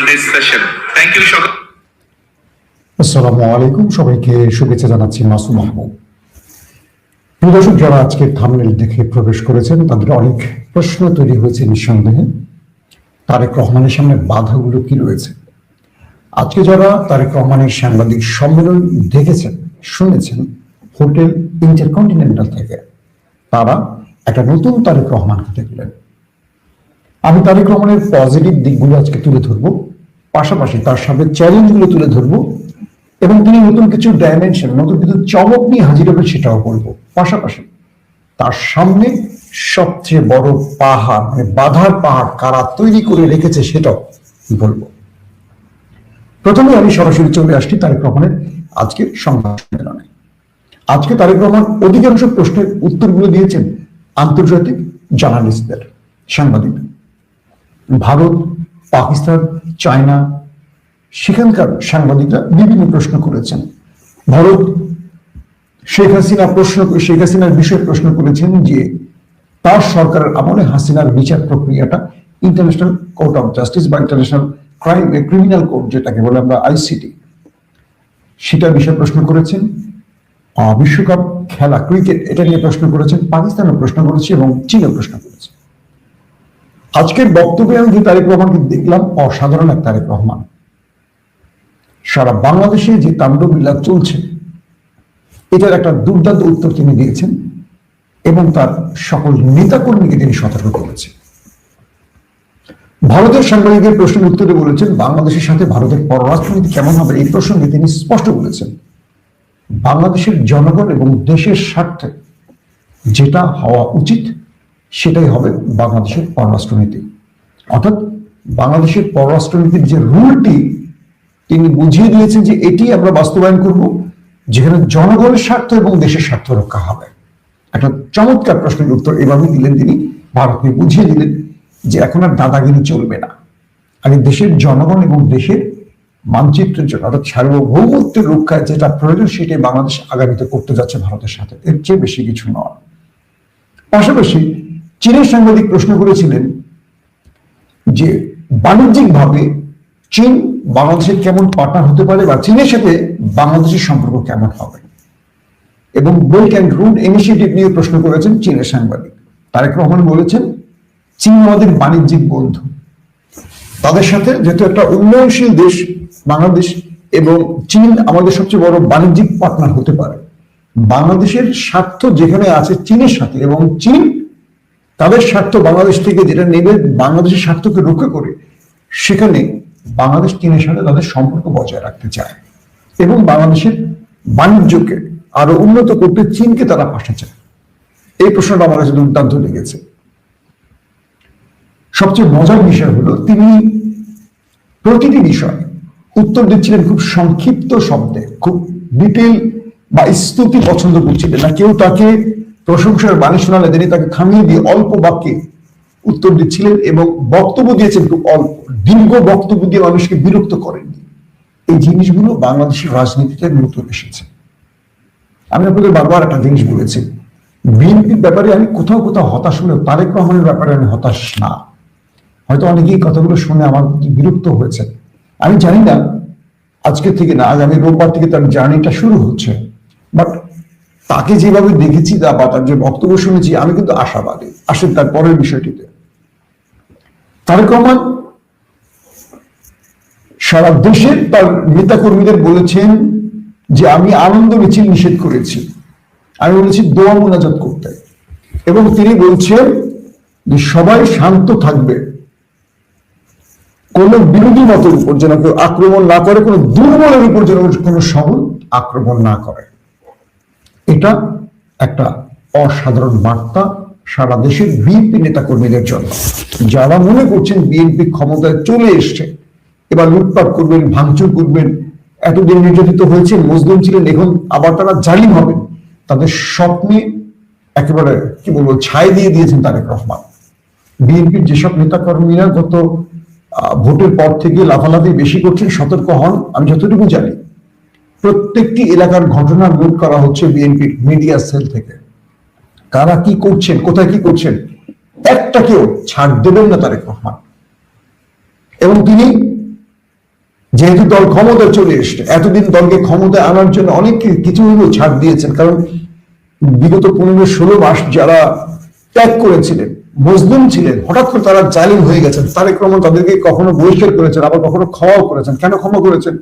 this session. Thank you, Shaka. আসসালামু আলাইকুম, সবাইকে শুভেচ্ছা জানাচ্ছি মাসুম মাহমুদ। প্রিয় দর্শক, যারা আজকে থাম্বনেল দেখে প্রবেশ করেছেন তাদের অনেক প্রশ্ন তৈরি হয়েছে নিঃসন্দেহে। তারেক রহমানের সামনে বাধাগুলো কি রয়েছে? আজকে যারা তারেক রহমানের সাংবাদিক সম্মেলন দেখেছেন, শুনেছেন হোটেল ইন্টারকন্টিনেন্টাল থেকে, তারা একটা নতুন তারেক রহমানকে দেখলেন। আমি তারেক রহমানের পজিটিভ দিকগুলো আজকে তুলে ধরবো, পাশাপাশি তার সামনে চ্যালেঞ্জগুলো তুলে ধরবো, এবং তিনি নতুন কিছু ডাইমেনশন, নতুন কিছু চমক নিয়ে হাজির হবে সেটাও বলবো। পাশাপাশি তার সামনে সবচেয়ে বড় পাহাড়, মানে বাধার পাহাড় কারা তৈরি করে রেখেছে সেটাও বলবো। প্রথমে আমি সরাসরি চলে আসছি তারেক রহমানের আজকে সংবাদ সম্মেলনে। আজকে তারেক রহমান অধিকাংশ প্রশ্নের উত্তরগুলো দিয়েছেন আন্তর্জাতিক জার্নালিস্টদের, সাংবাদিকদের। ভারত, পাকিস্তান, চায়না, সেখানকার সাংবাদিকরা বিভিন্ন প্রশ্ন করেছেন। ভারত শেখ হাসিনার বিষয়ে প্রশ্ন করেছেন যে তার সরকারের আমলে হাসিনার বিচার প্রক্রিয়াটা ইন্টারন্যাশনাল কোর্ট অফ জাস্টিস বা ইন্টারন্যাশনাল ক্রিমিনাল কোর্ট, যেটাকে বলে আমরা আইসিটি, সেটা বিষয়ে প্রশ্ন করেছেন। বিশ্বকাপ খেলা, ক্রিকেট, এটা নিয়ে প্রশ্ন করেছেন। পাকিস্তানও প্রশ্ন করেছে এবং চীনও প্রশ্ন করেছে। আজকের বক্তব্যে আমি যে তারেক রহমানকে দেখলাম, অসাধারণ এক তারেক রহমান। সারা বাংলাদেশে যে তাণ্ডবলীলা চলছে এটার একটা দুর্দান্ত উত্তর তিনি দিয়েছেন এবং তার সকল নেতাকর্মীকে তিনি সতর্ক করেছেন। ভারতের সাংবাদিকদের প্রশ্নের উত্তরে বলেছেন বাংলাদেশের সাথে ভারতের পররাষ্ট্রনীতি কেমন হবে, এই প্রসঙ্গে তিনি স্পষ্ট বলেছেন বাংলাদেশের জনগণ এবং দেশের স্বার্থে যেটা হওয়া উচিত সেটাই হবে বাংলাদেশের পররাষ্ট্রনীতি। অর্থাৎ বাংলাদেশের পররাষ্ট্রনীতির যে রুলটি তিনি বুঝিয়ে দিয়েছেন যে এটি আমরা বাস্তবায়ন করব, যেখানে জনগণের স্বার্থ এবং দেশের স্বার্থ রক্ষা হবে। একটা চমৎকার প্রশ্নের উত্তর এভাবে দিলেন তিনি, ভারতকে বুঝিয়ে দিলেন যে এখন আর দাদাগিরি চলবে না। আগে দেশের জনগণ এবং দেশের মানচিত্রের জন্য, অর্থাৎ সার্বভৌমত্বের রক্ষায় যেটা প্রয়োজন সেটাই বাংলাদেশ আগামীতে করতে যাচ্ছে ভারতের সাথে, এর চেয়ে বেশি কিছু নয়। পাশাপাশি চীনের সাংবাদিক প্রশ্ন করেছিলেন যে বাণিজ্যিকভাবে চীন বাংলাদেশের কেমন পার্টনার হতে পারে বা চীনের সাথে বাংলাদেশের সম্পর্ক কেমন হবে, এবং বেল্ট অ্যান্ড রোড ইনিশিয়েটিভ নিয়ে প্রশ্ন করেছেন চীনের সাংবাদিক। তারেক রহমান বলেছেন চীন আমাদের বাণিজ্যিক বন্ধু, তাদের সাথে যেহেতু একটা উন্নয়নশীল দেশ বাংলাদেশ এবং চীন আমাদের সবচেয়ে বড় বাণিজ্যিক পার্টনার হতে পারে। বাংলাদেশের স্বার্থ যেখানে আছে চীনের সাথে, এবং চীন তাদের স্বার্থ বাংলাদেশ থেকে যেটা নেবে বাংলাদেশের স্বার্থকে রক্ষা করে, সেখানে বাংলাদেশ চীনের সাথে তাদের সম্পর্ক বজায় রাখতে চায় এবং বাংলাদেশের বাণিজ্যকে আরো উন্নত করতে চীনকে তারা পাশে চায়। এই প্রশ্নটা আমার কাছে দুর্দান্ত লেগেছে। সবচেয়ে মজার বিষয় হলো তিনি প্রতিটি বিষয় উত্তর দিচ্ছিলেন খুব সংক্ষিপ্ত শব্দে, খুব ডিটেল বা স্তুতি পছন্দ করছিলেন না। কেউ তাকে প্রশংসার বাণী শোনালে তিনি তাকে থামিয়ে দিয়ে অল্প বাক্যে উত্তর দিচ্ছিলেন এবং বক্তব্য দিয়েছেন খুব অল্প, দীর্ঘ বক্তব্য দিয়ে মানুষকে বিরক্ত করেননি। এই জিনিসগুলো বাংলাদেশের রাজনীতিতে নতুন এসেছে। আমি আপনাদের বারবার একটা জিনিস বলেছি, বিএনপির ব্যাপারে আমি কোথাও কোথাও হতাশ হলেও তারেক রহমানের ব্যাপারে আমি হতাশ না। হয়তো অনেকেই কথাগুলো শুনে আমার বিরক্ত হয়েছে, আমি জানি না আজকে থেকে না, আগামী রোববার থেকে তার জার্নিটা শুরু হচ্ছে, বাট তাকে যেভাবে দেখেছি বা তার যে বক্তব্য শুনেছি আমি কিন্তু আশাবাদী। আসেন তার পরের বিষয়টিতে। তারেক রহমান সারা দেশের তার নেতাকর্মীদের বলেছেন যে আমি আনন্দ মিছিল নিষেধ করেছি, আমি বলেছি দোয়া মোনাজাত করতে, এবং তিনি বলছেন যে সবাই শান্ত থাকবে, কোন বিরোধী মতের উপর যেন কেউ আক্রমণ না করে, কোন দুর্বলের উপর যেন কোনো শহর আক্রমণ না করে। এটা একটা অসাধারণ বার্তা সারা দেশের বিএনপি নেতাকর্মীদের জন্য, যারা মনে করছেন বিএনপি ক্ষমতায় চলে এসছে, এবার লুটপাট করবেন, ভাঙচুর করবেন, এতদিন নির্যাতিত হয়েছে, মজলুম ছিলেন, এখন আবার তারা জালিম হবেন, তাদের স্বপ্নে একেবারে কি বলবো ছাই দিয়ে দিয়েছেন তারেক রহমান। বিএনপির যেসব নেতাকর্মীরা গত ভোটের পর থেকে লাফালাফি বেশি করছেন, সতর্ক হন। আমি যতটুকু জানি প্রত্যেকটি এলাকার ঘটনা নোট করা হচ্ছে বিএনপির মিডিয়া সেল থেকে, কারা কি করছেন, কোথায় কি করছেন, একটাকেও ছাড় দেবেন না তারেক রহমান। এবং তিনি যেহেতু দল ক্ষমতায় চলে এসছে, এতদিন দলকে ক্ষমতায় আনার জন্য অনেক কিছু ছাড় দিয়েছেন, কারণ বিগত 15-16 মাস যারা ত্যাগ করেছিলেন, মজলুম ছিলেন, হঠাৎ করে তারা জালিম হয়ে গেছেন। তারেক রহমান তাদেরকে কখনো বহিষ্কার করেছেন, আবার কখনো ক্ষমাও করেছেন। কেন ক্ষমা করেছেন?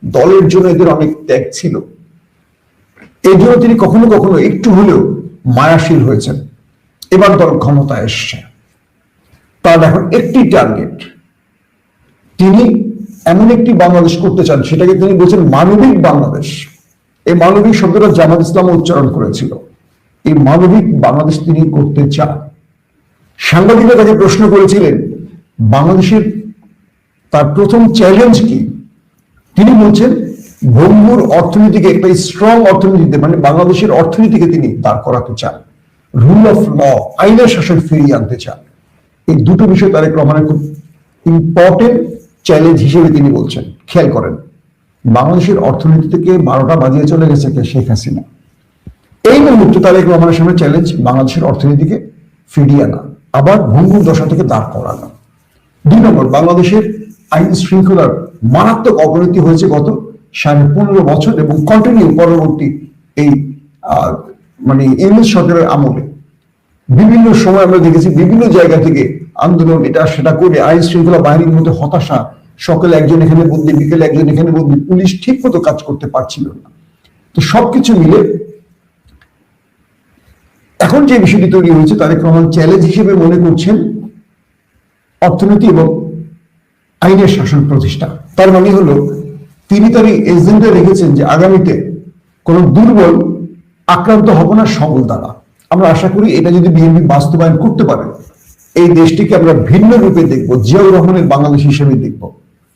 দলের জন্য এদের অনেক ত্যাগ ছিল, এই জন্য তিনি কখনো কখনো একটু হলেও মায়াশীল হয়েছেন। এবার দল ক্ষমতায় এসছে, তার এখন একটি টার্গেট, তিনি এমন একটি বাংলাদেশ করতে চান, সেটাকে তিনি বলছেন মানবিক বাংলাদেশ। এই মানবিক শব্দটা জামাত ইসলাম উচ্চারণ করেছিল। এই মানবিক বাংলাদেশ তিনি করতে চান। সাংবাদিকরা তাকে প্রশ্ন করেছিলেন বাংলাদেশের তার প্রথম চ্যালেঞ্জ কি, তিনি বলছেন ভঙ্গুর অর্থনীতিকে একটা স্ট্রং অর্থনীতিতে, মানে বাংলাদেশের অর্থনীতিকে তিনি দাঁড় করাতে চান, রুল অফ ল, আইনের শাসন ফিরিয়ে আনতে চান। এই দুটো বিষয় তারেক রহমানের খুব ইম্পর্টেন্ট চ্যালেঞ্জ হিসেবে তিনি বলছেন। খেয়াল করেন, বাংলাদেশের অর্থনীতি থেকে 12টা বাজিয়ে চলে গেছে কে? শেখ হাসিনা। এই মুহূর্তে তারেক রহমানের সামনে চ্যালেঞ্জ বাংলাদেশের অর্থনীতিকে ফিরিয়ে আনা, আবার ভঙ্গুর দশা থেকে দাঁড় করানো। 2 নম্বর, বাংলাদেশের আইন শৃঙ্খলার মারাত্মক অবনতি হয়েছে গত 15.5 বছর এবং কন্টিনিউ পরবর্তী এই মানে ইউনূস সরকারের আমলে। বিভিন্ন সময় আমরা দেখেছি বিভিন্ন জায়গা থেকে আন্দোলন এটা সেটা করে আইন শৃঙ্খলা বাহিনীর মধ্যে হতাশা, সকালে একজন এখানে বদলি, বিকেলে একজন এখানে বদলি, পুলিশ ঠিক মতো কাজ করতে পারছিল না। তো সবকিছু মিলে এখন যে বিষয়টি তৈরি হয়েছে, তারেক রহমান চ্যালেঞ্জ হিসেবে মনে করছেন অর্থনীতি এবং আইনের শাসন প্রতিষ্ঠা। তার মানে হলো তিনি তার এই এজেন্ডা রেখেছেন যে আগামীতে কোন দুর্বল আক্রান্ত হবে না সবল দ্বারা। আমরা আশা করি এটা যদি বিএনপি বাস্তবায়ন করতে পারে, এই দেশটিকে আমরা ভিন্ন রূপে দেখবো, জিয়াউর রহমানের বাংলাদেশ হিসেবে দেখবো।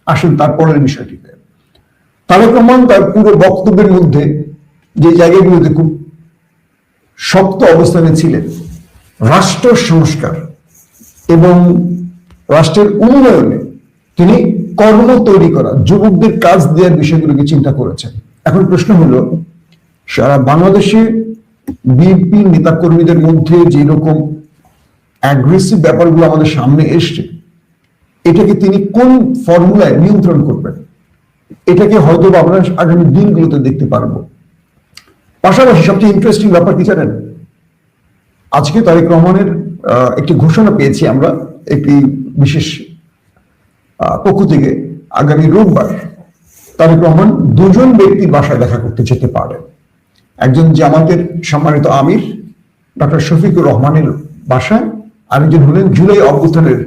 আসেন তারপরের বিষয়টিতে। তারেক রহমান তার পুরো বক্তব্যের মধ্যে যে জায়গাগুলোতে খুব শক্ত অবস্থানে ছিলেন, রাষ্ট্র সংস্কার এবং রাষ্ট্রের উন্নয়নে তিনি কর্ম তৈরি করা, যুবকদের কাজ দেওয়ার বিষয়গুলোকে চিন্তা করেছেন। এখন প্রশ্ন হলো, সারা বাংলাদেশে বিএনপি নেতা কর্মীদের মধ্যে যে রকম অ্যাগ্রেসিভ ব্যাপারগুলো আমাদের সামনে এসছে, এটাকে তিনি কোন ফর্মুলায় নিয়ন্ত্রণ করবেন, এটাকে হয়তো আমরা আগামী দিনগুলোতে দেখতে পারবো। পাশাপাশি সবচেয়ে ইন্টারেস্টিং ব্যাপার কি জানেন, আজকে তারেক রহমানের একটি ঘোষণা পেয়েছি আমরা একটি বিশেষ পক্ষ থেকে, আগামী রোববার তারেক রহমান 2 জন ব্যক্তির বাসায় দেখা করতে যেতে পারেন। একজন জামাতের সম্মানিত আমির ডক্টর শফিকুর রহমানের বাসায়, আরেকজন হলেন জুলাই অভ্যুত্থানের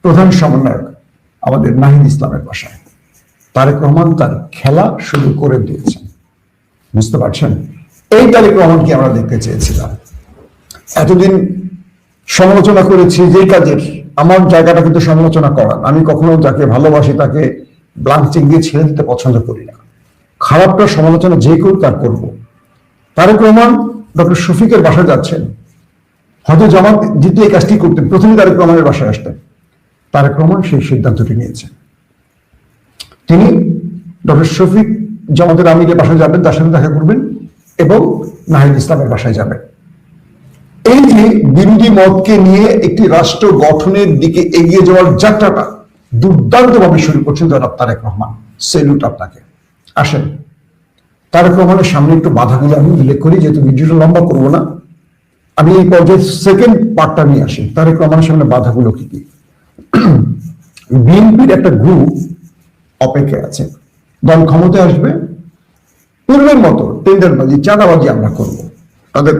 প্রধান সমন্বয়ক আমাদের নাহিদ ইসলামের বাসায়। তারেক রহমান তার খেলা শুরু করে দিয়েছেন, বুঝতে পারছেন? এই তারেক রহমানকে আমরা দেখতে চেয়েছিলাম। এতদিন সমালোচনা করেছি যে কাজের, আমার জায়গাটা কিন্তু সমালোচনা করার। আমি কখনো যাকে ভালোবাসি তাকে ব্লাঙ্ক চেক দিয়ে ছেড়ে দিতে পছন্দ করি না। খারাপটা সমালোচনা যে কেউ তার করব। তারেক রহমান ডক্টর শফিকের বাসায় যাচ্ছেন, হয়তো জামাত জিতে এই কাজটি করতেন, প্রথমে তারেক রহমানের বাসায় আসতেন। তারেক রহমান সেই সিদ্ধান্তটি নিয়েছেন, তিনি ডক্টর শফিক জামাতের আমিরের বাসায় যাবেন, তার সাথে দেখা করবেন এবং নাহিদ ইসলামের বাসায় যাবেন। এই যে বিরোধী মতকে নিয়ে একটি রাষ্ট্র গঠনের দিকে এগিয়ে যাওয়ার যাত্রাটা দুর্দান্তভাবে শুরু করছেন জনাব তারেক রহমান। সেলুট আপনাকে। আসেন তারেক রহমানের সামনে একটু বাধাগুলো আমি উল্লেখ করি, যেহেতু ভিডিওটা লম্বা করবো না, আমি এই পর্যায়ে সেকেন্ড পার্টটা নিয়ে আসি। তারেক রহমানের সামনে বাধাগুলো কি কি? বিএনপির একটা গ্রুপ অপেক্ষায় আছে, দল ক্ষমতায় আসবে, পূর্বের মতো টেন্ডারবাজি চাঁদাবাজি আমরা করব। তাদের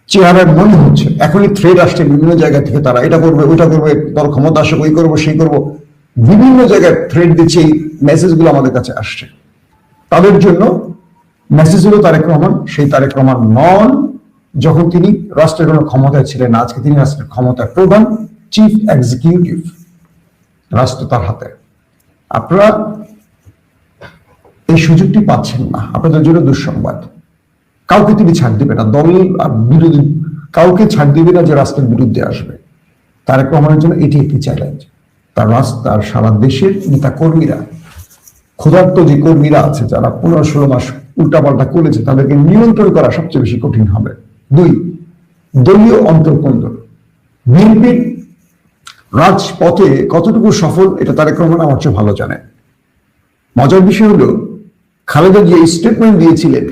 চেহারার মনে হচ্ছে এখনই থ্রেড আসছে বিভিন্ন জায়গা থেকে, তারা এটা করবে ওইটা করবে, দল ক্ষমতা আসে ওই করবো সেই করবো, বিভিন্ন জায়গায় থ্রেড দিচ্ছে। এই মেসেজগুলো আমাদের কাছে আসছে। তাদের জন্য মেসেজ হলো তারেক রহমান সেই তারেক রহমান নন যখন তিনি রাষ্ট্রের কোনো ক্ষমতায় ছিলেন। আজকে তিনি রাষ্ট্রের ক্ষমতায় প্রধান, চিফ এক্সিকিউটিভ, রাষ্ট্র তার হাতে। আপনারা এই সুযোগটি পাচ্ছেন না, আপনাদের জন্য দুঃসংবাদ। কাউকে তিনি ছাড় দিবে না, দল আর বিরোধী কাউকে ছাড় দিবে না যে রাষ্ট্রের বিরুদ্ধে আসবে। তারেক রহমানের জন্য এটি একটি চ্যালেঞ্জ। তার সারা দেশের নেতা কর্মীরা, ক্ষুধার্ত যে কর্মীরা আছে যারা 15-16 মাস উল্টাপাল্টা করেছে, তাদেরকে নিয়ন্ত্রণ করা সবচেয়ে বেশি কঠিন হবে। 2, দলীয় অন্তর্কন্দল। বিএনপির রাজপথে কতটুকু সফল এটা তারেক রহমান আমার চেয়ে ভালো জানে। মজার বিষয় হলো খালেদা জিয়া স্টেটমেন্ট দিয়েছিলেন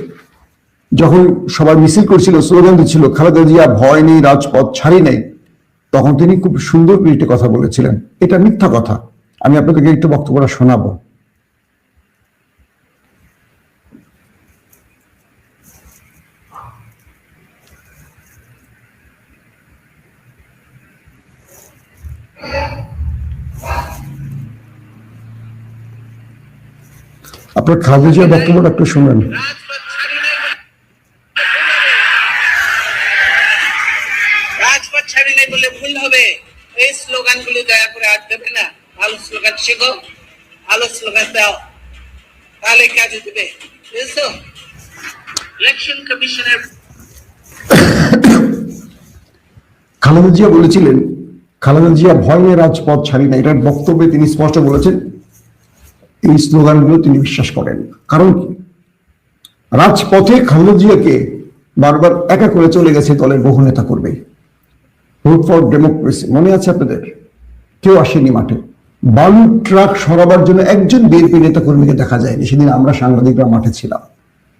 যখন সবাই মিছিল করছিল, স্লোগান দিচ্ছিল খালেদা জিয়া ভয় নেই, রাজপথ ছাড়ি নাই, তখন তিনি খুব সুন্দর করে একটা কথা বলেছিলেন। এটা মিথ্যা কথা। আমি আপনাদেরকে একটু বক্তব্যটা শোনাবো। আপনার খালেদা জিয়ার বক্তব্যটা একটু শুনেন। রাজপথ ছাড়ি নাই বলে ভুল হবে। এই স্লোগানগুলো দয়া করে আর দেবে না। ভালো স্লোগান শেখো, ভালো স্লোগান দাও, তাহলে কাজে দেবে। বুঝছো? ইলেকশন কমিশনের খালেদা জিয়া বলেছিলেন খালেদা জিয়া ভয় নিয়ে রাজপথ ছাড়ি না, এটার বক্তব্যে তিনি স্পষ্ট বলেছেন এই স্লোগানগুলো তিনি বিশ্বাস করেন। কারণ কি, রাজপথে খালেদা জিয়াকে বারবার একা করে চলে গেছে দলের বহু নেতা করবে। ভোট ফর ডেমোক্রেসি মনে আছে আপনাদের? কেউ আসেনি মাঠে। বালু ট্রাক সরাবার জন্য একজন বিএনপি নেতা কর্মীকে দেখা যায়নি। সেদিন আমরা সাংবাদিকরা মাঠে ছিলাম।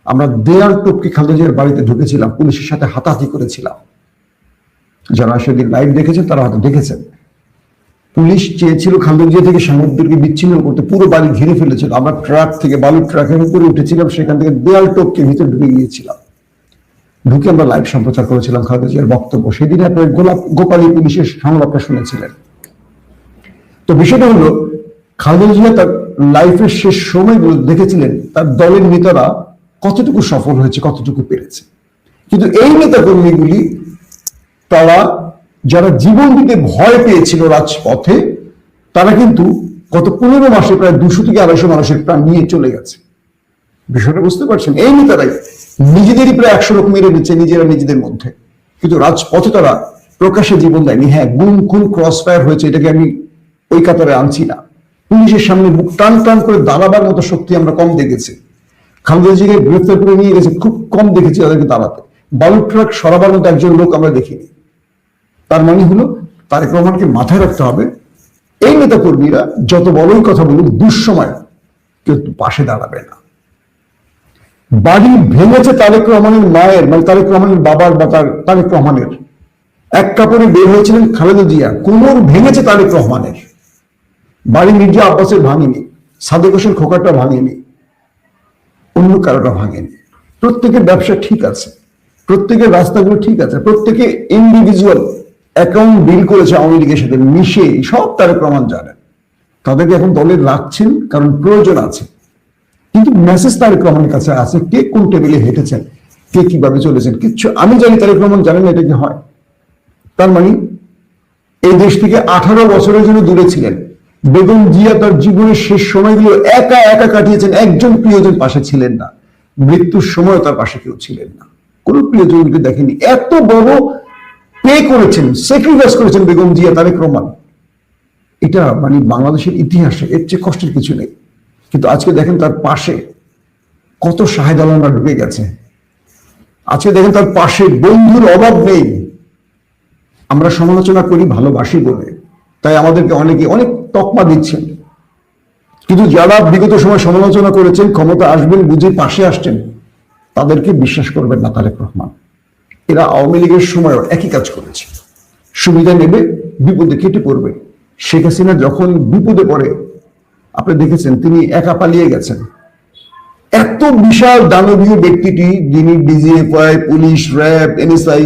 আমরা দেয়াল টপকে খালেদা জিয়ার বাড়িতে ঢুকেছিলাম, পুলিশের সাথে হাতাহাতি করেছিলাম। যারা সেদিন লাইভ দেখেছেন তারা হয়তো দেখেছেন। পুলিশ চেয়েছিল খালেদা জিয়া থেকে সাংবাদিকদেরকে বিচ্ছিন্ন করতে, পুরো বাড়ি ঘিরে ফেলেছিল। আমরা ট্রাক থেকে, বালুর ট্রাকের উপরে উঠেছিলাম, সেখান থেকে দেয়াল টপকে ভিতরে ঢুকে গিয়েছিলাম। ঢুকে আমরা লাইভ সম্প্রচার করেছিলাম খালেদা জিয়ার বক্তব্য। সেদিন আপনার গোপালী পুলিশের সংলাপটা শুনেছিলেন। তো বিষয়টা হলো, খালেদা জিয়া তার লাইফের শেষ সময়গুলো দেখেছিলেন তার দলের নেতারা কতটুকু সফল হয়েছে, কতটুকু পেরেছে। কিন্তু এই নেতা কর্মীগুলি, তারা যারা জীবন দিতে ভয় পেয়েছিল রাজপথে, তারা কিন্তু গত 15 মাসে প্রায় 200 থেকে 250 মানুষের প্রাণ নিয়ে চলে গেছে। বিষয়টা বুঝতে পারছেন? এই নেতারাই নিজেদেরই প্রায় 100 লোক মেরে দিচ্ছে নিজেরা নিজেদের মধ্যে, কিন্তু রাজপথে তারা প্রকাশ্যে জীবন দেয়নি। হ্যাঁ, গুম খুন ক্রস ফায়ার হয়েছে, এটাকে আমি ওই কাতারে আনছি না। পুলিশের সামনে বুক টান টান করে দাঁড়াবার মতো শক্তি আমরা কম দেখেছি। খালেদা জিয়াকে গ্রেফতার করে নিয়ে গেছে, খুব কম দেখেছি তাদেরকে দাঁড়াতে। বালু ট্রাক সরাবার মতো একজন লোক আমরা দেখিনি। তার মানে হলো, তারেক রহমানকে মাথায় রাখতে হবে, এই নেতা কর্মীরা যত বড়ই কথা বলুক, দুঃসময় কেউ পাশে দাঁড়াবে না। বাড়ি ভেঙেছে তারেক রহমানের মায়ের, মানে তারেক রহমানের বাবার বা তারেক রহমানের। এক কাপড়ে বের হয়েছিলেন খালেদা জিয়া, কোমর ভেঙেছে তারেক রহমানের। বাড়ি মির্জা আব্বাসের ভাঙেনি, সাদেক হোসেন খোকারটা ভাঙেনি, অন্য কারোটা ভাঙেনি। প্রত্যেকের ব্যবসা ঠিক আছে, প্রত্যেকের রাস্তাগুলো ঠিক আছে, প্রত্যেকে ইন্ডিভিজুয়াল অ্যাকাউন্ট বিল করেছে আওয়ামী লীগের সাথে মিশে, সব তারেক রহমান জানেন। তাদেরকে এখন দলে রাখছেন কারণ প্রয়োজন আছে, কিন্তু মেসেজ তারেক রহমানের কাছে আছে, কে কোন টেবিলে হেঁটেছেন, কে কিভাবে চলেছেন, কিচ্ছু আমি জানি, তারেক রহমান জানেন এটা কি হয়। তার মানে এই দেশ থেকে 18 বছরের জন্য দূরে ছিলেন। বেগম জিয়া তার জীবনের শেষ সময়গুলো একা একা কাটিয়েছেন, একজন প্রিয়জন পাশে ছিলেন না। মৃত্যুর সময় তার পাশে কেউ ছিলেন না, কোন প্রিয়জনকে দেখেনি। এত বড় পে করেছেন, স্যাক্রিফাইস করেছেন বেগম জিয়া, তারেক রহমান। এটা মানে বাংলাদেশের ইতিহাসে এর চেয়ে কষ্টের কিছু নেই। কিন্তু আজকে দেখেন তার পাশে কত শাহেদ আলমরা ঢুকে গেছে। আজকে দেখেন তার পাশে বন্ধুর অভাব নেই। আমরা সমালোচনা করি ভালোবাসি বলে, তাই আমাদেরকে অনেকে অনেক তকমা দিচ্ছেন, কিন্তু যারা বিগত সময় সমালোচনা করেছেন, ক্ষমতা আসবেন বুঝে পাশে আসছেন, তাদেরকে বিশ্বাস করবেন না তারেক রহমান। এরা আওয়ামী লীগের সময়ও একই কাজ করেছে, সুবিধা নেবে, বিপদে কেটে পড়বে। শেখ হাসিনা যখন বিপদে পড়ে, আপনি দেখেছেন তিনি একা পালিয়ে গেছেন। এত বিশাল দানবীয় ব্যক্তিটি, যিনি ডিজিএফআই, পুলিশ, র্যাব, এনএসআই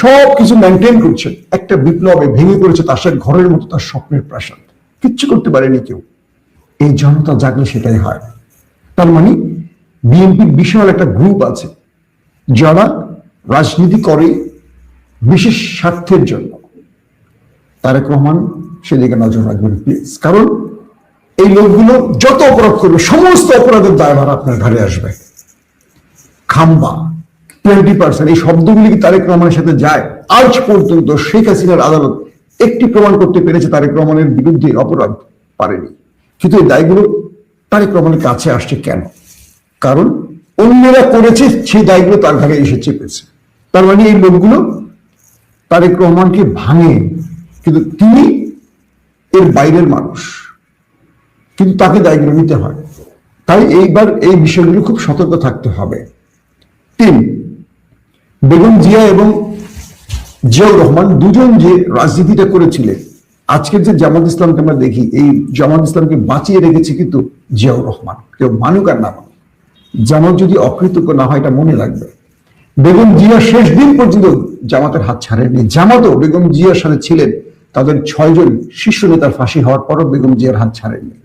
সব কিছু মেনটেন করছেন, একটা বিপ্লবে ভেঙে পড়েছে তার সাথে ঘরের মতো তার স্বপ্নের প্রাসাদ, কিচ্ছু করতে পারেনি কেউ। এই জনতা জাগলে সেটাই হয়। তার মানে বিএনপির বিশাল একটা গ্রুপ আছে যারা রাজনীতি করে বিশেষ স্বার্থের জন্য। তারেক রহমান সেদিকে নজর রাখবেন প্লিজ, কারণ এই লোকগুলো যত অপরাধ করবে সমস্ত অপরাধের দায়ভার আপনার ঘরে আসবে। খাম্বা 20% এই শব্দগুলি কি তারেক রহমানের সাথে যায়? আজ পর্যন্ত শেখ হাসিনার আদালত একটি প্রমাণ করতে পেরেছে তারেক রহমানের বিরুদ্ধে অপরাধ? পারেনি। কিন্তু এই দায়গুলো তারেক রহমানের কাছে আসছে কেন? কারণ অন্যরা করেছে, সেই দায়গুলো তার ঘাড়ে এসে চেপেছে। তার মানে এই লোকগুলো তারেক রহমানকে ভাঙে, কিন্তু তিনি এর বাইরের মানুষ, কিন্তু তাকে দায়গুলো নিতে হয়। তাই এইবার এই বিষয়গুলো খুব সতর্ক থাকতে হবে। 3, বেগম জিয়া এবং জিয়াউর রহমান দুজন যে রাজনীতিটা করেছিলেন, আজকের যে জামাত ইসলামকে আমরা দেখি, এই জামাত ইসলামকে বাঁচিয়ে রেখেছে কিন্তু জিয়াউর রহমান। কেউ মানুক আর না মানুক, জামাত যদি অকৃতজ্ঞ না হয় এটা মনে রাখবে। বেগম জিয়া শেষ দিন পর্যন্ত জামাতের হাত ছাড়েননি। জামাতও বেগম জিয়ার সাথে ছিলেন, তাদের 6 জন শীর্ষ নেতার ফাঁসি হওয়ার পরও বেগম জিয়ার হাত ছাড়েননি।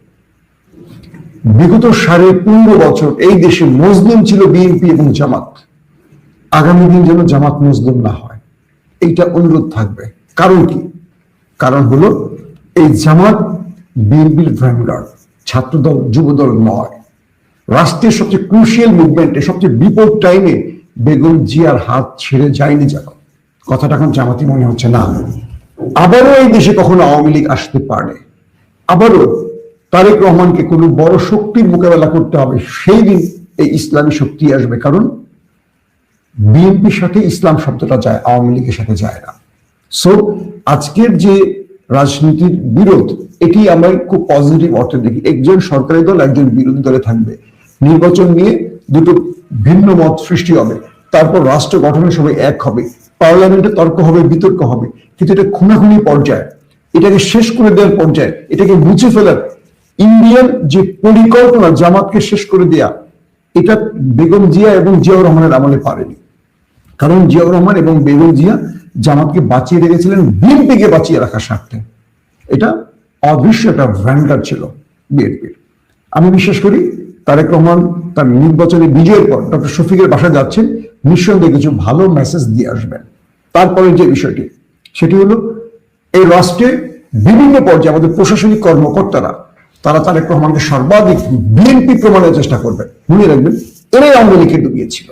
বিগত 15.5 বছর এই দেশে মুসলিম ছিল বিএনপি এবং জামাত। আগামী দিন যেন জামাত মুসলিম না হয়, এইটা অনুরোধ থাকবে। কারণ কি? কারণ হলো এই জামাত বিএনপির ভ্যানগার্ড, ছাত্রদল যুবদল নয়। রাষ্ট্রের সবচেয়ে ক্রুশিয়াল মুভমেন্টে, সবচেয়ে বিপদ টাইমে বেগম জিয়ার হাত ছেড়ে যায়নি যেন। কথাটা এখন জামাতি মনে হচ্ছে না। আবারও এই দেশে কখনো আওয়ামী লীগ আসতে পারে, আবারও তারেক রহমানকে কোনো বড় শক্তির মোকাবেলা করতে হবে, সেই দিন এই ইসলামী শক্তি আসবে। কারণ বিএনপির সাথে ইসলাম শব্দটা যায়, আওয়ামী লীগের সাথে যায় না। সো আজকের যে রাজনীতির বিরোধ, এটি আমরা খুব পজিটিভ অর্থে দেখি। একজন সরকারি দল, একজন বিরোধী দলে থাকবে, নির্বাচন নিয়ে দুটো ভিন্ন মত সৃষ্টি হবে, তারপর রাষ্ট্র গঠনের সময় এক হবে, পার্লামেন্টে তর্ক হবে, বিতর্ক হবে, কিন্তু এটা খুনাখুনি পর্যায়ে, এটাকে শেষ করে দেওয়ার পর্যায়ে, এটাকে মুছে ফেলার ইন্ডিয়ান যে পরিকল্পনা, জামাতকে শেষ করে দেয়া, এটা বেগম জিয়া এবং জিয়াউর রহমানের আমলে পারেনি। কারণ জিয়াউর রহমান এবং বেগম জিয়া জামাতকে বাঁচিয়ে রেখেছিলেন বিএনপিকে বাঁচিয়ে রাখার স্বার্থে। এটা অদৃশ্য একটা ভ্যানগার্ড ছিল বিএনপির। আমি বিশ্বাস করি তারেক রহমান তার নির্বাচনে বিজয়ের পর ডক্টর শফিকের বাসায় যাচ্ছেন, নিঃসন্দেহে কিছু ভালো মেসেজ দিয়ে আসবেন। তারপরে যে বিষয়টি, সেটি হলো এই রাষ্ট্রে বিভিন্ন পর্যায়ে আমাদের প্রশাসনিক কর্মকর্তারা, তারা তারেক রহমানকে সর্বাধিক বিএনপি প্রমাণের চেষ্টা করবেন। মনে রাখবেন, এরাই আওয়ামী লীগকে ডুবিয়েছিল।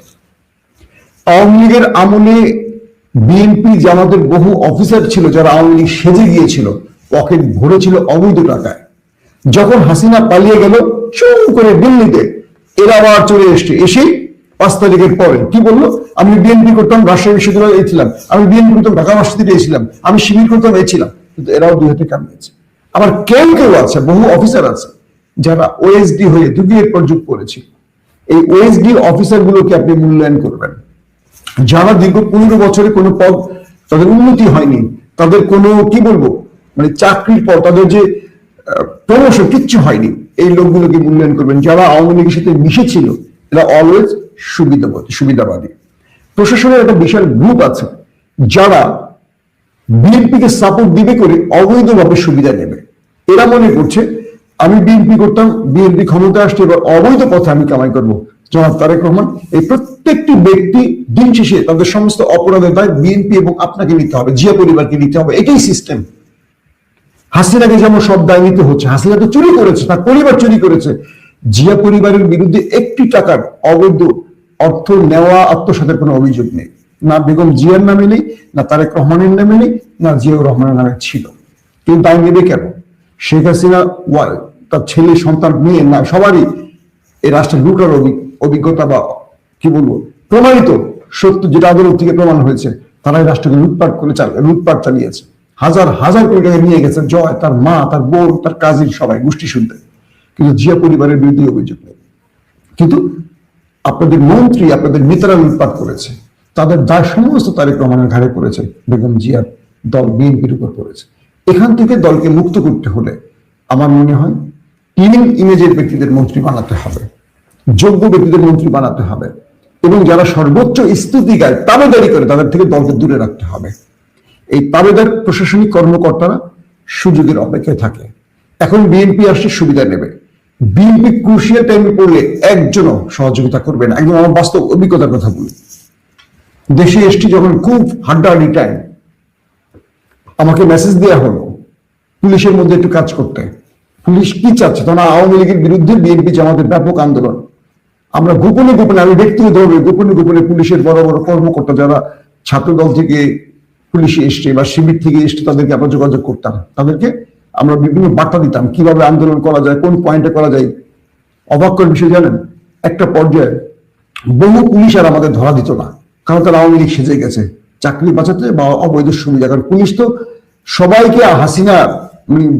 আওয়ামী লীগের আমলে বিএনপি জামাতের বহু অফিসার ছিল যারা আওয়ামী লীগ সেজে গিয়েছিল, পকেট ভরেছিল অবৈধ টাকায়। যখন হাসিনা পালিয়ে গেল চুপ করে দিল্লিতে, এরা আবার চলে এসে 5 তারিখের পরে কি বললো, আমি বিএনপি করতাম রাজশাহী বিশ্ববিদ্যালয়ে এইছিলাম, আমি বিএনপি করতাম ঢাকা ভার্সিটিতে এসেছিলাম, আমি শিবির করতাম এইছিলাম। কিন্তু এরাও 2 হাতে কামিয়েছে। আবার কেউ কেউ আছে, বহু অফিসার আছে যারা ওএসডি হয়ে 2 পর যোগ করেছিল। এই ওএসডি অফিসার গুলোকে আপনি মূল্যায়ন করবেন, যারা দীর্ঘ 15 বছরে কোনো পদ তাদের উন্নতি হয়নি, তাদের কোনো কি বলবো মানে চাকরির পর তাদের যে প্রমোশন কিচ্ছু হয়নি, এই লোকগুলোকে মূল্যায়ন করবেন। যারা আওয়ামী লীগের সাথে মিশেছিল, এরা অলওয়েজ সুবিধাবাদী। প্রশাসনের একটা বিশাল গ্রুপ আছে যারা বিএনপিকে সাপোর্ট দিবে করে অবৈধভাবে সুবিধা নেবে। এরা মনে করছে আমি বিএনপি করতাম, বিএনপি ক্ষমতা আসছে, এবার অবৈধ পথে আমি কামাই করবো। জনাব তারেক রহমান, এই প্রত্যেকটি ব্যক্তি দিন শেষে তাদের সমস্ত অপরাধের দায় বিএনপি এবং আপনাকে নিতে হবে, জিয়া পরিবারকে নিতে হবে। এটাই সিস্টেম। হাসিনাকে যেমন সব দায় নিতে হচ্ছে, হাসিনা তো চুরি করেছে, তার পরিবার চুরি করেছে। জিয়া পরিবারের বিরুদ্ধে 1টি টাকার অবৈধ অর্থ নেওয়া আত্মসাতের কোনো অভিযোগ নেই, না বেগম জিয়ার নামে নেই, না তারেক রহমানের নামে নেই, না জিয়াউর রহমানের নামে ছিল। কিন্তু দায় নেবে কেন? শেখ হাসিনা তার ছেলে সন্তান মেয়ে না সবারই এই রাষ্ট্রে লুটার অভিজ্ঞতা বা কি বলবো প্রমাণিত সত্য, যেটা আদালত থেকে প্রমাণ হয়েছে, তারা এই রাষ্ট্রকে লুটপাট চালিয়েছে। হাজার হাজার কোটি টাকা নিয়ে গেছে জয়, তার মা, তার বোন, তার কাজিন, সবাই গোষ্ঠী শুনতে। কিন্তু জিয়া পরিবারের বিরুদ্ধে অভিযোগ নেই। কিন্তু আপনাদের মন্ত্রী, আপনাদের নেতারা লুটপাট করেছে, তাদের দায় সমস্ত তারেক রহমানের ঘাড়ে পড়েছে, বেগম জিয়ার দল বিএনপির উপর পড়েছে। এখান থেকে দলকে মুক্ত করতে হলে আমার মনে হয় ক্লিন ইমেজের ব্যক্তিদের মন্ত্রী বানাতে হবে, যোগ্য ব্যক্তিদের মন্ত্রী বানাতে হবে, এবং যারা সর্বোচ্চ স্তুতি গায়, তাবেদারি করে, তাদের থেকে দলকে দূরে রাখতে হবে। এই তাবেদার প্রশাসনিক কর্মকর্তারা সুযোগের অপেক্ষায় থাকে। এখন বিএনপি আসছে, সুবিধা নেবে। বিএনপি ক্রুশিয়াল টাইমে পড়লে একজনও সহযোগিতা করবে না। একদম আমার বাস্তব অভিজ্ঞতার কথা বলি, দেশে এসছি যখন খুব হাড্ডাহাড্ডি টাইম, আমাকে মেসেজ দেওয়া হলো পুলিশের মধ্যে একটু কাজ করতে। পুলিশ কি চাচ্ছে? তখন আওয়ামী লীগের বিরুদ্ধে বিএনপি জামাতের ব্যাপক আন্দোলন। আমরা গোপনে গোপনে, আমি ব্যক্তিগতভাবে গোপনে গোপনে পুলিশের বড় বড় কর্মকর্তা যারা ছাত্রদল থেকে পুলিশে এসছে বা শিবির থেকে এসছে, তাদেরকে আমরা যোগাযোগ করতাম, তাদেরকে আমরা বিভিন্ন বার্তা দিতাম কিভাবে আন্দোলন করা যায়, কোন পয়েন্টে করা যায়। অবাক করার বিষয় জানেন, একটা পর্যায়ে বহু পুলিশ আর আমাদের ধরা দিত না, কারণ তারা আওয়ামী লীগ সেজে গেছে চাকরি বাঁচাতে বা অবৈধ সুবিধা। কারণ পুলিশ তো সবাইকে হাসিনা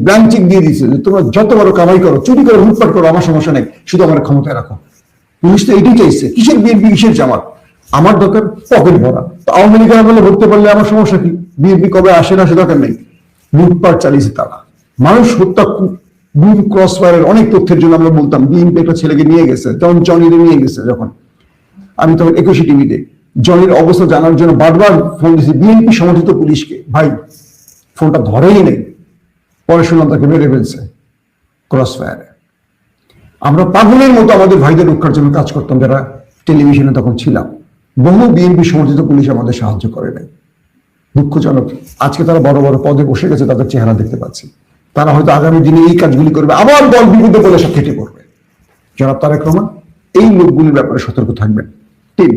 ব্রাঞ্চিং দিয়ে দিচ্ছে যে তোমরা যত বড় কামাই করো, চুরি করো, লুটপাট করো, আমার সমস্যা নেই, শুধু আমার ক্ষমতায় রাখো। পুলিশ তো এটাই চাইছে, কিসের বিএনপি, কিসের জামাত, আমার দরকার পকেট ভরা। তো আওয়ামী লীগের বলে ভরতে পারলে আমার সমস্যা কি? বিএনপি কবে আসে না সে দরকার নেই। লুটপাট চালিয়েছে তারা, মানুষ হত্যা, বুম ক্রস ফায়ারের অনেক তথ্যের জন্য আমরা বলতাম বিএনপি একটা ছেলেকে নিয়ে গেছে, তখন জনিরে নিয়ে গেছে, যখন আমি তখন 21 টিভিতে জনির অবস্থা জানার জন্য বারবার ফোন দিয়েছি বিএনপি সমর্থিত পুলিশকে, ভাই ফোনটা ধরেই নেই, পরে শুনলাম তাকে মেরে ফেলছে ক্রস ফায়ারে। আমরা পাগলের মতো আমাদের ভাইদের রক্ষার জন্য কাজ করতাম যারা টেলিভিশনে তখন ছিলাম। বহু বিএনপি সমর্থিত পুলিশ আমাদের সাহায্য করে নাই। দুঃখজনক, আজকে তারা বড় বড় পদে বসে গেছে, তাদের চেহারা দেখতে পাচ্ছি। তারা হয়তো আগামী দিনে এই কাজগুলি করবে, আবার দল বিরুদ্ধে বলে সব কেটে করবে। জনাব তারেক রহমান এই লোকগুলির ব্যাপারে সতর্ক থাকবেন। তিন,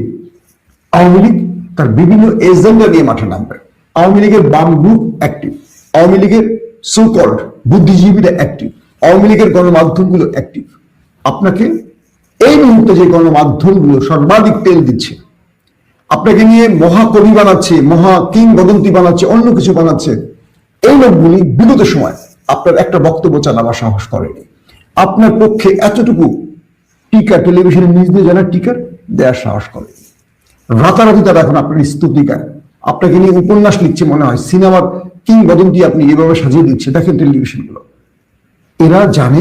আওয়ামী লীগ তার বিভিন্ন এজেন্ডা নিয়ে মাঠে নামবে। আওয়ামী লীগের বাম গ্রুপ অ্যাক্টিভ, আওয়ামী লীগের সোকল্ড বুদ্ধিজীবীরা অ্যাক্টিভ, আওয়ামী লীগের গণমাধ্যমগুলো অ্যাক্টিভ। আপনাকে এই মুহূর্তে যে গণমাধ্যমগুলো সর্বাধিক তেল দিচ্ছে, আপনাকে নিয়ে মহাকবি বানাচ্ছে, মহা কিংবদন্তি বানাচ্ছে, অন্য কিছু বানাচ্ছে, এই লোকগুলি বিগত সময় আপনার একটা বক্তব্য চালাবার সাহস করেনি। আপনার পক্ষে এতটুকু টিকা টেলিভিশনের নিউজ দিয়ে জানা টিকার দেওয়ার সাহস করে। রাতারাতি তারা এখন আপনার স্তুতিকায়, আপনাকে নিয়ে উপন্যাস লিখছে মনে হয়, সিনেমার কিংবদন্তি আপনি এভাবে সাজিয়ে দিচ্ছে। দেখেন টেলিভিশনগুলো, এরা জানে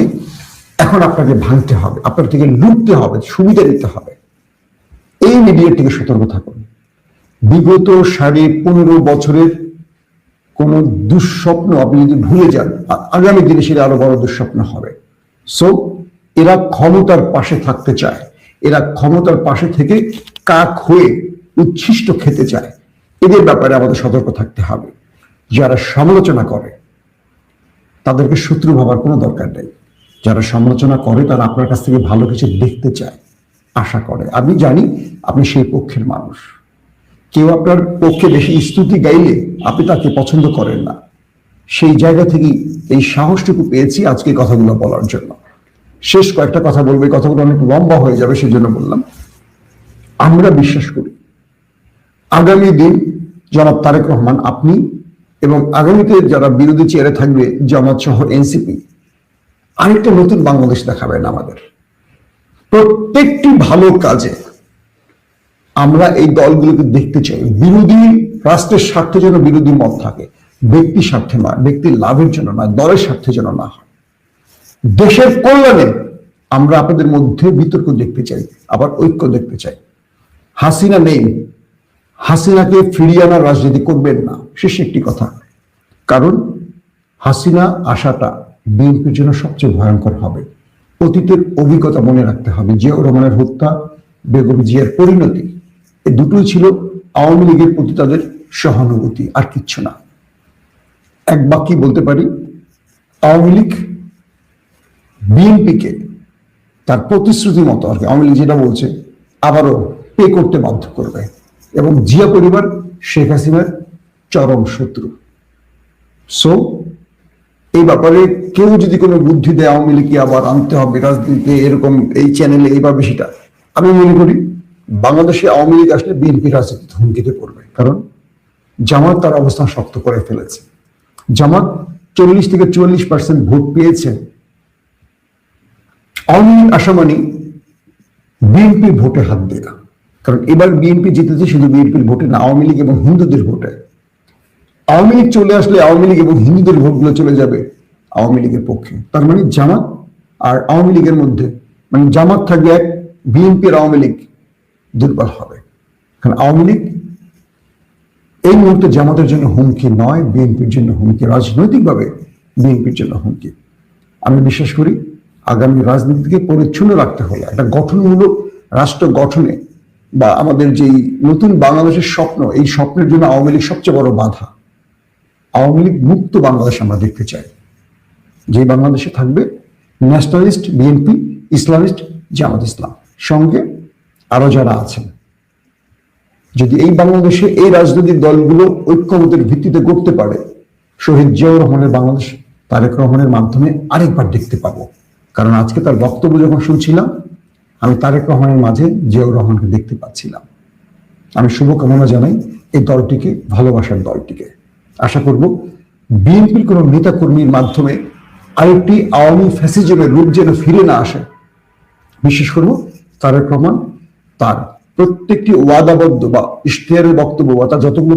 এখন আপনাকে ভাঙতে হবে, আপনার থেকে লুটতে হবে, সুবিধা দিতে হবে। এই মিডিয়ার থেকে সতর্ক থাকুন। বিগত 15.5 বছরের কোন দুঃস্বপ্ন আপনি যদি ভুলে যান, আগামী দিনে সেটা আরো বড় দুঃস্বপ্ন হবে। সো এরা ক্ষমতার পাশে থাকতে চায়, এরা ক্ষমতার পাশে থেকে কাক হয়ে উচ্ছিষ্ট খেতে চায়। এদের ব্যাপারে আমাদের সতর্ক থাকতে হবে। যারা সমালোচনা করে তাদেরকে শত্রু ভাবার কোনো দরকার নেই। যারা সমালোচনা করে তারা আপনার কাছ থেকে ভালো কিছু দেখতে চায়, আশা করে। আমি জানি আপনি সেই পক্ষের মানুষ। কেউ আপনার পক্ষে বেশি স্তুতি গাইলে আপনি তাকে পছন্দ করেন না। সেই জায়গা থেকেই এই সাহসটুকু পেয়েছি আজকে কথাগুলো বলার জন্য। শেষ কয়েকটা কথা বলবো, এই কথাগুলো অনেক লম্বা হয়ে যাবে, সেজন্য বললাম। আমরা বিশ্বাস করি আগামী দিন জনাব তারেক রহমান, আপনি এবং আগামীতে যারা বিরোধী চেয়ারে থাকবে, জামাত সহ এনসিপি, আরেকটা নতুন বাংলাদেশ দেখাবেন আমাদের। প্রত্যেকটি ভালো কাজে আমরা এই দলগুলোকে দেখতে চাই। বিরোধী রাষ্ট্রের স্বার্থে যেন বিরোধী মত থাকে, ব্যক্তি স্বার্থে নয়, ব্যক্তির লাভের জন্য নয়, দলের স্বার্থে যেন না হয়। দেশের কল্যাণে আমরা আপনাদের মধ্যে বিতর্ক দেখতে চাই, আবার ঐক্য দেখতে চাই। হাসিনা নেই, হাসিনাকে ফিরিয়ে আনার রাজনীতি করবেন না, শেষ একটি কথা। কারণ হাসিনা আসাটা বিএনপির জন্য সবচেয়ে ভয়ঙ্কর হবে। অতীতের অভিজ্ঞতা মনে রাখতে হবে। জিয়াউর রহমানের হত্যা, বেগম জিয়ার পরিণতি, এই দুটোই ছিল আওয়ামী লীগের প্রতি তাদের সহানুভূতি, আর কিচ্ছু না। এক বাক্যে বলতে পারি, আওয়ামী লীগ বিএনপিকে তার প্রতিশ্রুতি মতো আর কি, আওয়ামী লীগ যেটা বলছে আবারও পে করতে বাধ্য করবে। এবং জিয়া পরিবার শেখ হাসিনার চরম শত্রু। সো এই ব্যাপারে কেউ যদি কোনো বুদ্ধি দেয় আওয়ামী লীগকে আবার আনতে হবে রাজনীতিতে, এরকম এই চ্যানেলে এইভাবে, সেটা আমি মনে করি বাংলাদেশে আওয়ামী লীগ আসলে বিএনপি রাজনীতি হুমকিতে পড়বে। কারণ জামাত তার অবস্থান শক্ত করে ফেলেছে। জামাত 40 থেকে 44% ভোট পেয়েছে। আওয়ামী লীগ আসা মানে বিএনপির ভোটে হাত দেয়া। কারণ এবার বিএনপি জিতেছে শুধু বিএনপির ভোটে না, আওয়ামী লীগ এবং হিন্দুদের ভোটে। আওয়ামী লীগ চলে আসলে আওয়ামী লীগ এবং হিন্দুদের ভোটগুলো চলে যাবে আওয়ামী লীগের পক্ষে। তার মানে জামাত আর আওয়ামী লীগের মধ্যে, মানে জামাত থাকবে এক, বিএনপি আর আওয়ামী লীগ দুর্বল হবে। কারণ আওয়ামী লীগ এই মুহূর্তে জামাতের জন্য হুমকি নয়, বিএনপির জন্য হুমকি, রাজনৈতিকভাবে বিএনপির জন্য হুমকি। আমি বিশ্বাস করি আগামী রাজনীতিকে পরিচ্ছন্ন রাখতে হলে, একটা গঠনমূলক রাষ্ট্র গঠনে বা আমাদের যেই নতুন বাংলাদেশের স্বপ্ন, এই স্বপ্নের জন্য আওয়ামী লীগ সবচেয়ে বড় বাধা। আওয়ামী লীগ মুক্ত বাংলাদেশ আমরা দেখতে চাই, যে বাংলাদেশে থাকবে ন্যাশনালিস্ট বিএনপি, ইসলামিস্ট জামাত ইসলাম, সঙ্গে আরো যারা আছেন। যদি এই বাংলাদেশে এই রাজনৈতিক দলগুলো ঐক্যমতের ভিত্তিতে গড়তে পারে, শহীদ জিয়াউর রহমানের বাংলাদেশ তারেক রহমানের মাধ্যমে আরেকবার দেখতে পাবো। কারণ আজকে তার বক্তব্য যখন শুনছিলাম, আমি তারেক রহমানের মাঝে জিয়াউর রহমানকে দেখতে পাচ্ছিলাম। আমি শুভকামনা জানাই এই দলটিকে, ভালোবাসার দলটিকে। আশা করব বিএনপির কোন নেতা কর্মীর মাধ্যমে আরেকটি আওয়ামী ফ্যাসিজমের রূপ যেন ফিরে না আসে। বিশেষ করব তারেক রহমান তার প্রত্যেকটি ওয়াদাবদ্ধ বা ইশতেহারের বক্তব্য বা তার যতগুলো